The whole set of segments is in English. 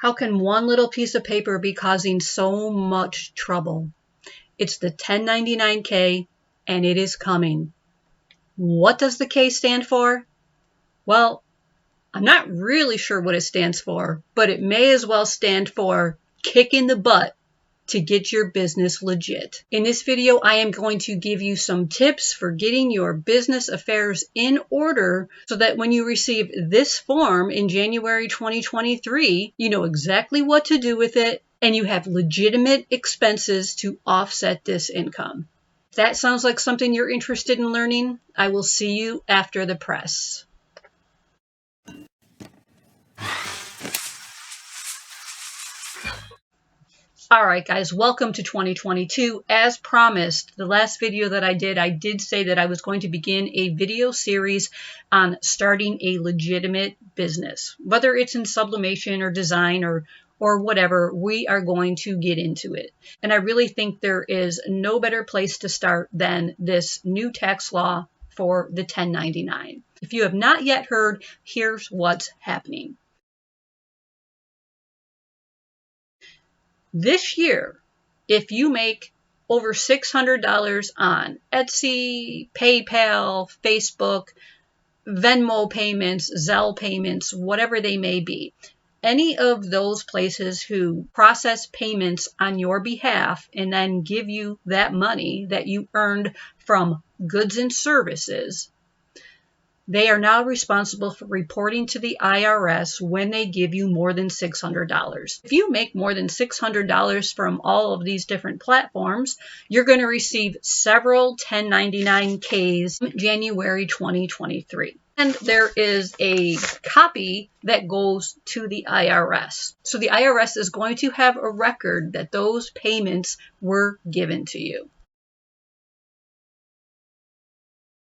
How can one little piece of paper be causing so much trouble? It's the 1099-K, and it is coming. What does the K stand for? Well, I'm not really sure what it stands for, but it may as well stand for kick in the butt to get your business legit. In this video, I am going to give you some tips for getting your business affairs in order so that when you receive this form in January 2023, you know exactly what to do with it and you have legitimate expenses to offset this income. If that sounds like something you're interested in learning, I will see you after the press. All right, guys, welcome to 2022. As promised, the last video that I did say that I was going to begin a video series on starting a legitimate business. Whether it's in sublimation or design or whatever, we are going to get into it. And I really think there is no better place to start than this new tax law for the 1099. If you have not yet heard, here's what's happening. This year, if you make over $600 on Etsy, PayPal, Facebook, Venmo payments, Zelle payments, whatever they may be, any of those places who process payments on your behalf and then give you that money that you earned from goods and services, they are now responsible for reporting to the IRS when they give you more than $600. If you make more than $600 from all of these different platforms, you're going to receive several 1099-Ks January 2023. And there is a copy that goes to the IRS. So the IRS is going to have a record that those payments were given to you.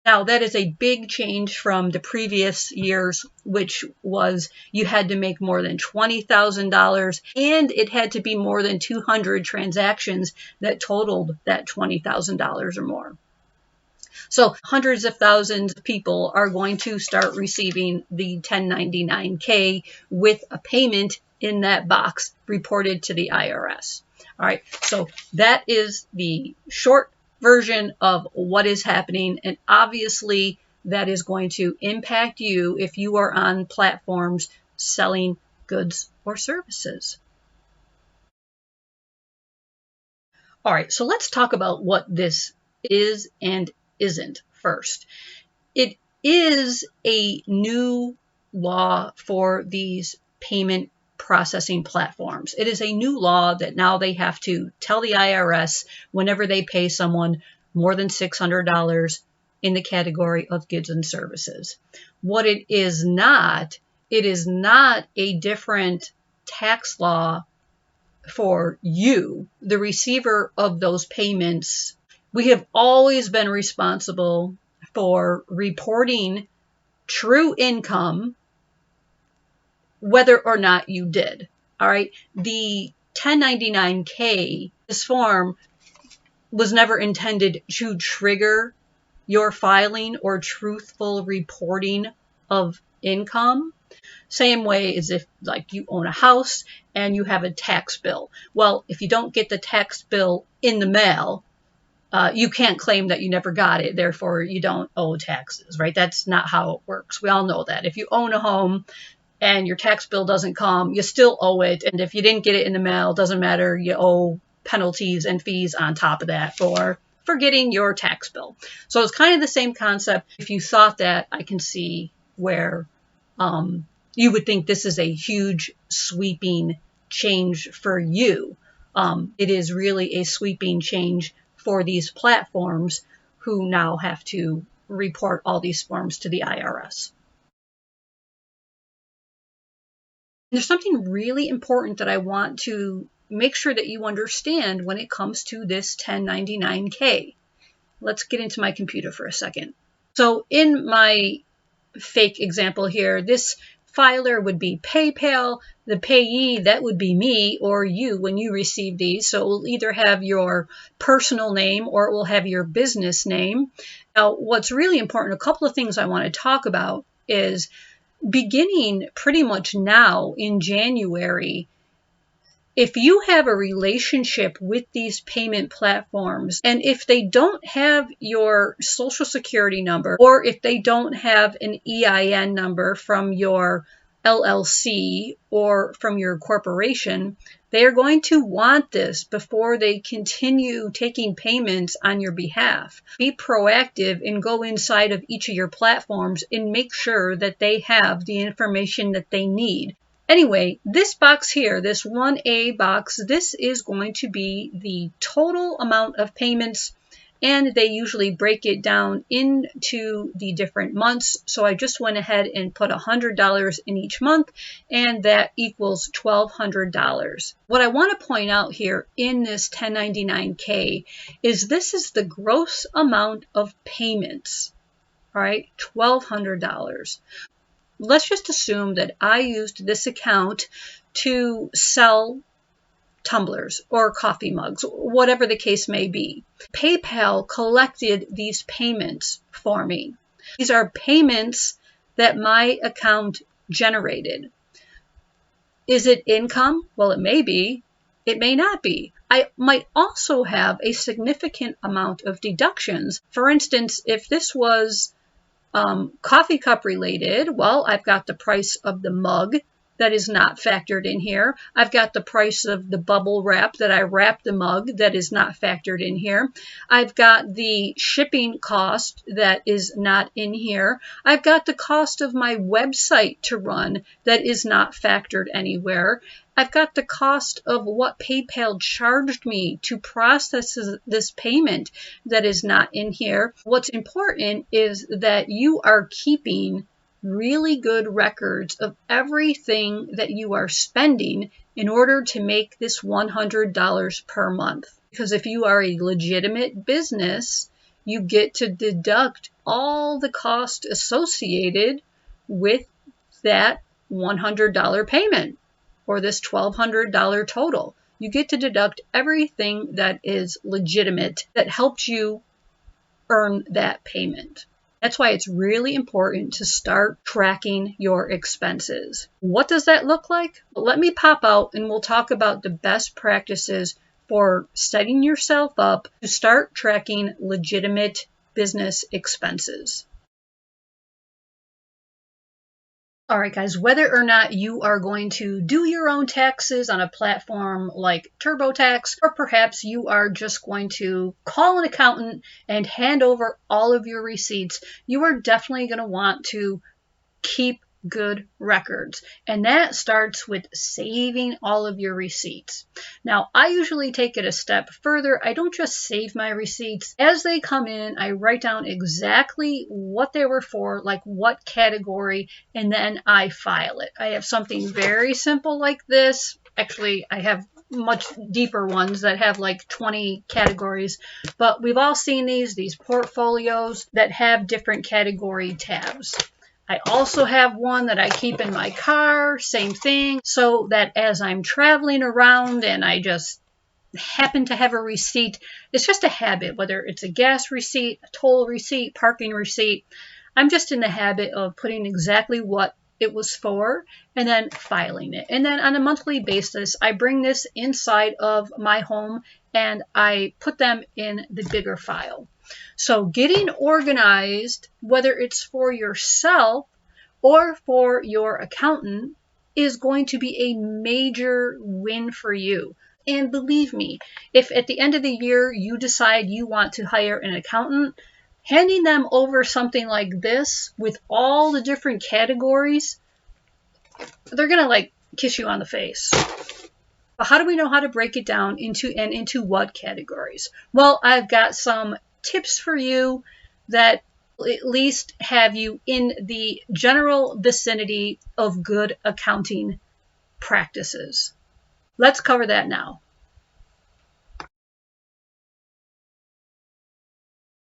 Now, that is a big change from the previous years, which was you had to make more than $20,000 and it had to be more than 200 transactions that totaled that $20,000 or more. So hundreds of thousands of people are going to start receiving the 1099-K with a payment in that box reported to the IRS. All right, so that is the short version of what is happening, and obviously that is going to impact you if you are on platforms selling goods or services. All right, so let's talk about what this is and isn't first. It is a new law for these payment processing platforms. It is a new law that now they have to tell the IRS whenever they pay someone more than $600 in the category of goods and services. What it is not a different tax law for you, the receiver of those payments. We have always been responsible for reporting true income whether or not you did. All right. The 1099-K, this form was never intended to trigger your filing or truthful reporting of income. Same way as if like you own a house and you have a tax bill. Well, if you don't get the tax bill in the mail, you can't claim that you never got it. Therefore, you don't owe taxes, right? That's not how it works. We all know that. If you own a home and your tax bill doesn't come, you still owe it. And if you didn't get it in the mail, doesn't matter, you owe penalties and fees on top of that for getting your tax bill. So it's kind of the same concept. If you thought that, I can see where you would think this is a huge sweeping change for you. It is really a sweeping change for these platforms who now have to report all these forms to the IRS. There's something really important that I want to make sure that you understand when it comes to this 1099-K. Let's get into my computer for a second. So in my fake example here, this filer would be PayPal. The payee, that would be me or you when you receive these. So it will either have your personal name or it will have your business name. Now, what's really important, a couple of things I want to talk about is beginning pretty much now in January, If you have a relationship with these payment platforms, and if they don't have your social security number, or if they don't have an EIN number from your LLC or from your corporation, they are going to want this before they continue taking payments on your behalf. Be proactive and go inside of each of your platforms and make sure that they have the information that they need. Anyway, this box here, this 1A box, this is going to be the total amount of payments, and they usually break it down into the different months. So I just went ahead and put $100 in each month, and that equals $1,200. What I want to point out here in this 1099K is this is the gross amount of payments, all right, $1,200. Let's just assume that I used this account to sell tumblers or coffee mugs, whatever the case may be. PayPal collected these payments for me. These are payments that my account generated. Is it income? Well, it may be. It may not be. I might also have a significant amount of deductions. For instance, if this was coffee cup related, well, I've got the price of the mug that is not factored in here. I've got the price of the bubble wrap that I wrapped the mug that is not factored in here. I've got the shipping cost that is not in here. I've got the cost of my website to run that is not factored anywhere. I've got the cost of what PayPal charged me to process this payment that is not in here. What's important is that you are keeping really good records of everything that you are spending in order to make this $100 per month. Because if you are a legitimate business, you get to deduct all the cost associated with that $100 payment, or this $1,200 total. You get to deduct everything that is legitimate that helped you earn that payment. That's why it's really important to start tracking your expenses. What does that look like? Well, let me pop out and we'll talk about the best practices for setting yourself up to start tracking legitimate business expenses. All right, guys, whether or not you are going to do your own taxes on a platform like TurboTax, or perhaps you are just going to call an accountant and hand over all of your receipts, you are definitely going to want to keep good records. And that starts with saving all of your receipts. Now, I usually take it a step further. I don't just save my receipts. As they come in, I write down exactly what they were for, like what category, and then I file it. I have something very simple like this. Actually, I have much deeper ones that have like 20 categories, but we've all seen these portfolios that have different category tabs. I also have one that I keep in my car, same thing, so that as I'm traveling around and I just happen to have a receipt, it's just a habit, whether it's a gas receipt, a toll receipt, parking receipt, I'm just in the habit of putting exactly what it was for and then filing it. And then on a monthly basis, I bring this inside of my home and I put them in the bigger file. So getting organized, whether it's for yourself or for your accountant, is going to be a major win for you. And believe me, if at the end of the year you decide you want to hire an accountant, handing them over something like this with all the different categories, they're going to like kiss you on the face. But how do we know how to break it down into what categories? Well, I've got some tips for you that at least have you in the general vicinity of good accounting practices. Let's cover that now.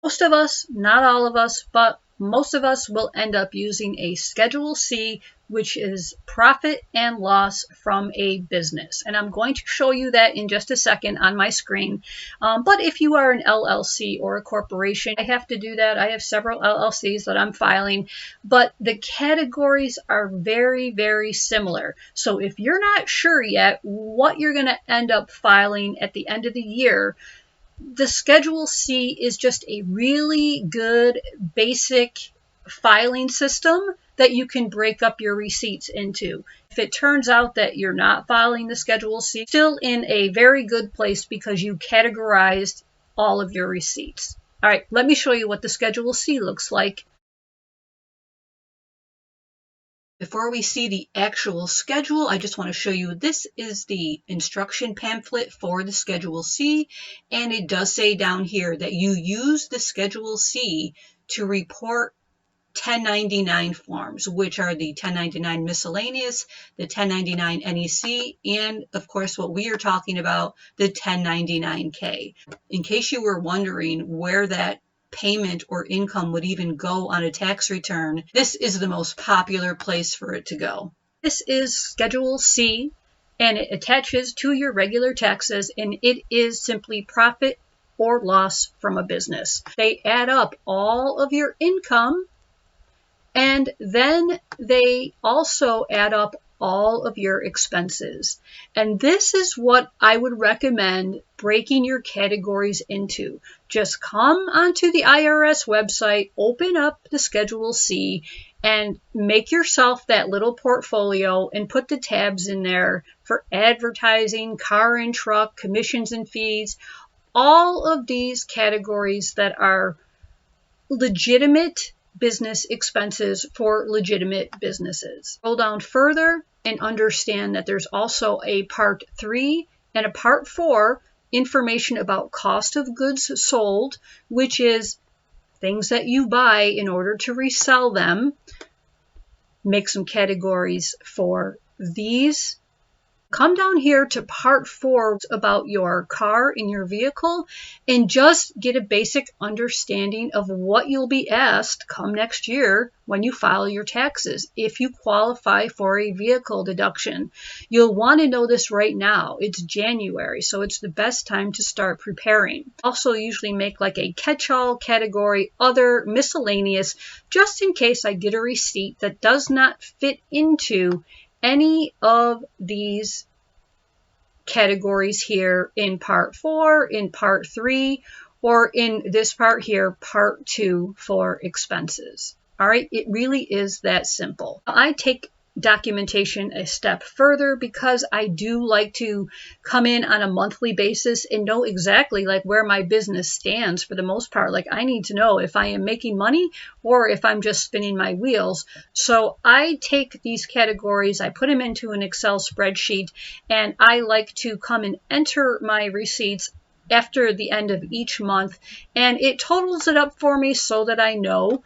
Most of us, not all of us, but most of us will end up using a Schedule C, which is profit and loss from a business. And I'm going to show you that in just a second on my screen. But if you are an LLC or a corporation, I have to do that. I have several LLCs that I'm filing, but the categories are very, very similar. So if you're not sure yet what you're going to end up filing at the end of the year, the Schedule C is just a really good basic filing system that you can break up your receipts into. If it turns out that you're not filing the Schedule C, still in a very good place because you categorized all of your receipts. All right, let me show you what the Schedule C looks like. Before we see the actual schedule, I just want to show you this is the instruction pamphlet for the Schedule C, and it does say down here that you use the Schedule C to report 1099 forms, which are the 1099 miscellaneous, the 1099 NEC, and of course what we are talking about, the 1099K. In case you were wondering where that payment or income would even go on a tax return, this is the most popular place for it to go. This is Schedule C, and it attaches to your regular taxes, and it is simply profit or loss from a business. They add up all of your income, and then they also add up all of your expenses. And this is what I would recommend breaking your categories into. Just come onto the IRS website, open up the Schedule C, and make yourself that little portfolio and put the tabs in there for advertising, car and truck, commissions and fees, all of these categories that are legitimate business expenses for legitimate businesses. Scroll down further and understand that there's also a Part 3 and a Part 4 information about cost of goods sold, which is things that you buy in order to resell them. Make some categories for these. Come down here to Part 4 about your car and your vehicle and just get a basic understanding of what you'll be asked come next year when you file your taxes if you qualify for a vehicle deduction. You'll want to know this right now. It's January, so it's the best time to start preparing. Also usually make like a catch-all category, other miscellaneous, just in case I get a receipt that does not fit into any of these categories here in Part 4, in Part 3, or in this part here, Part 2 for expenses. All right, it really is that simple. I take documentation a step further because I do like to come in on a monthly basis and know exactly like where my business stands for the most part. Like I need to know if I am making money or if I'm just spinning my wheels. So I take these categories, I put them into an Excel spreadsheet, and I like to come and enter my receipts after the end of each month, and it totals it up for me so that I know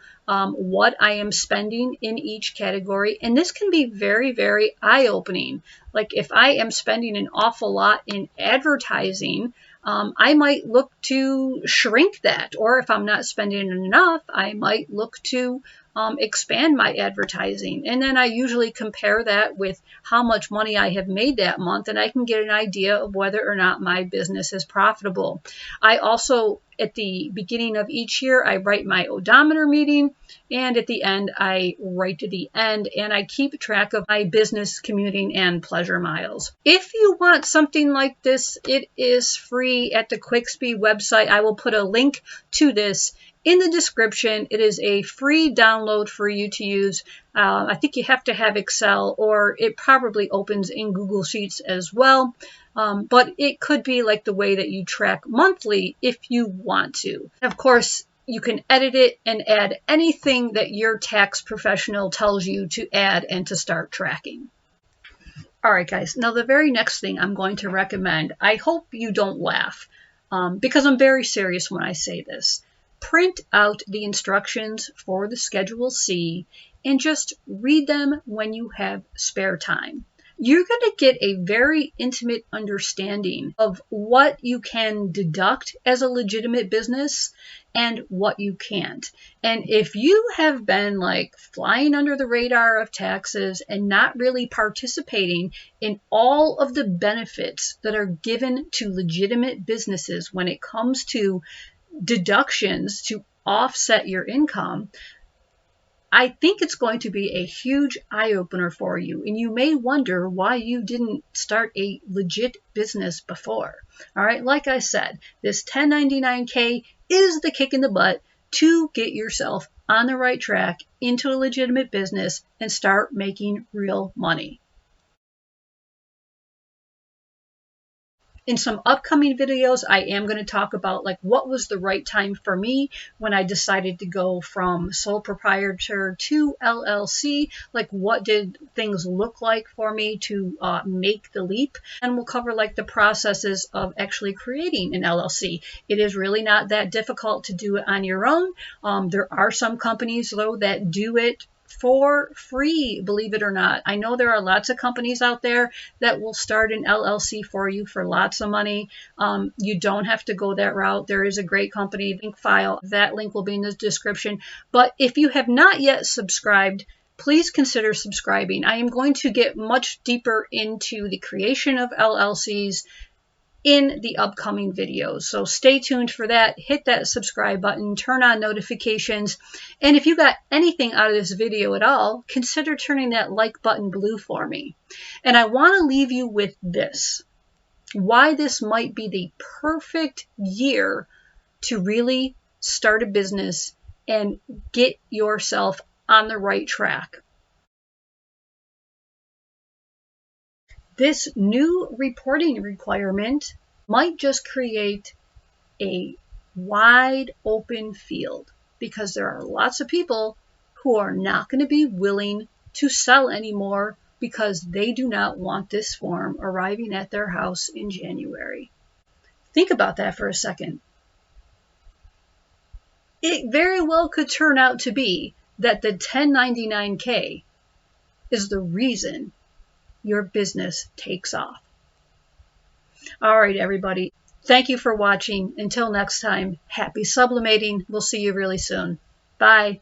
what I am spending in each category. And this can be very, very eye-opening. Like if I am spending an awful lot in advertising, I might look to shrink that. Or if I'm not spending enough, I might look to expand my advertising. And then I usually compare that with how much money I have made that month, and I can get an idea of whether or not my business is profitable. I also, at the beginning of each year, I write my odometer meeting, and at the end, I write to the end, and I keep track of my business, commuting, and pleasure miles. If you want something like this, it is free at the Quixby website. I will put a link to this in the description. It is a free download for you to use. I think you have to have Excel, or it probably opens in Google Sheets as well. But it could be like the way that you track monthly if you want to. Of course, you can edit it and add anything that your tax professional tells you to add and to start tracking. All right, guys. Now, the very next thing I'm going to recommend, I hope you don't laugh, because I'm very serious when I say this. Print out the instructions for the Schedule C and just read them when you have spare time. you're going to get a very intimate understanding of what you can deduct as a legitimate business and what you can't. And if you have been like flying under the radar of taxes and not really participating in all of the benefits that are given to legitimate businesses when it comes to deductions to offset your income, I think it's going to be a huge eye-opener for you, and you may wonder why you didn't start a legit business before. All right, like I said, this 1099K is the kick in the butt to get yourself on the right track into a legitimate business and start making real money. In some upcoming videos, I am going to talk about like what was the right time for me when I decided to go from sole proprietor to LLC. Like what did things look like for me to make the leap? And we'll cover like the processes of actually creating an LLC. It is really not that difficult to do it on your own. There are some companies though that do it for free, believe it or not. I know there are lots of companies out there that will start an LLC for you for lots of money. You don't have to go that route. There is a great company, link file. That link will be in the description. But if you have not yet subscribed, please consider subscribing. I am going to get much deeper into the creation of LLCs in the upcoming videos. So stay tuned for that. Hit that subscribe button, turn on notifications. And if you got anything out of this video at all, consider turning that like button blue for me. And I want to leave you with this, why this might be the perfect year to really start a business and get yourself on the right track. This new reporting requirement might just create a wide open field because there are lots of people who are not going to be willing to sell anymore because they do not want this form arriving at their house in January. Think about that for a second. It very well could turn out to be that the 1099K is the reason your business takes off. All right, everybody. Thank you for watching. Until next time, happy sublimating. We'll see you really soon. Bye.